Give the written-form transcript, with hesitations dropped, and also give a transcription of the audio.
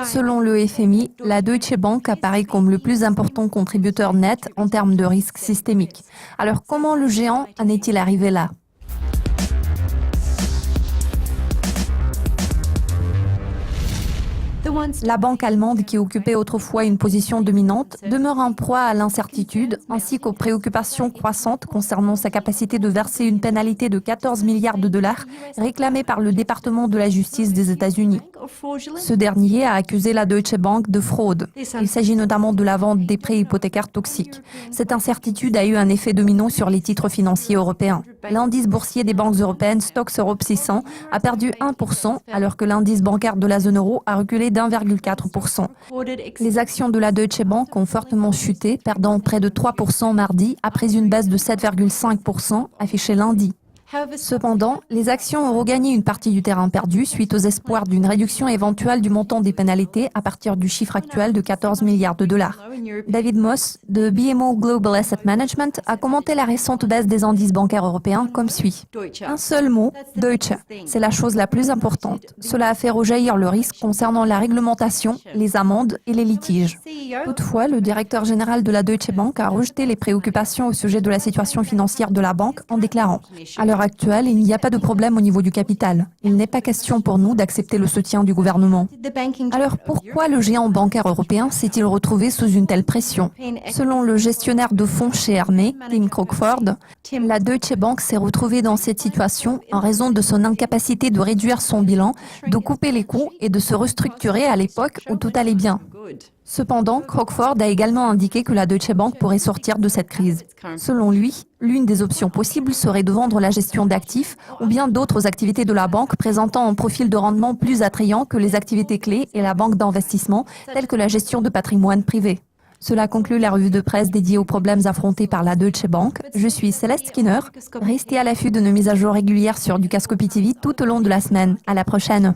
Selon le FMI, la Deutsche Bank apparaît comme le plus important contributeur net en termes de risque systémique. Alors comment le géant en est-il arrivé là ? La banque allemande, qui occupait autrefois une position dominante, demeure en proie à l'incertitude ainsi qu'aux préoccupations croissantes concernant sa capacité de verser une pénalité de 14 milliards de dollars réclamée par le département de la justice des États-Unis. Ce dernier a accusé la Deutsche Bank de fraude. Il s'agit notamment de la vente des prêts hypothécaires toxiques. Cette incertitude a eu un effet domino sur les titres financiers européens. L'indice boursier des banques européennes Stoxx Europe 600 a perdu 1%, alors que l'indice bancaire de la zone euro a reculé d'1,4%. Les actions de la Deutsche Bank ont fortement chuté, perdant près de 3% mardi, après une baisse de 7,5% affichée lundi. Cependant, les actions ont regagné une partie du terrain perdu suite aux espoirs d'une réduction éventuelle du montant des pénalités à partir du chiffre actuel de 14 milliards de dollars. David Moss, de BMO Global Asset Management, a commenté la récente baisse des indices bancaires européens comme suit. Un seul mot, Deutsche. C'est la chose la plus importante. Cela a fait rejaillir le risque concernant la réglementation, les amendes et les litiges. Toutefois, le directeur général de la Deutsche Bank a rejeté les préoccupations au sujet de la situation financière de la banque en déclarant « À l'heure actuelle, il n'y a pas de problème au niveau du capital. Il n'est pas question pour nous d'accepter le soutien du gouvernement. » Alors pourquoi le géant bancaire européen s'est-il retrouvé sous une telle pression ? Selon le gestionnaire de fonds chez Hermès, Tim Crockford, la Deutsche Bank s'est retrouvée dans cette situation en raison de son incapacité de réduire son bilan, de couper les coûts et de se restructurer à l'époque où tout allait bien. Cependant, Crockford a également indiqué que la Deutsche Bank pourrait sortir de cette crise. Selon lui, l'une des options possibles serait de vendre la gestion d'actifs ou bien d'autres activités de la banque présentant un profil de rendement plus attrayant que les activités clés et la banque d'investissement, telles que la gestion de patrimoine privé. Cela conclut la revue de presse dédiée aux problèmes affrontés par la Deutsche Bank. Je suis Céleste Skinner. Restez à l'affût de nos mises à jour régulières sur Dukascopy TV tout au long de la semaine. À la prochaine.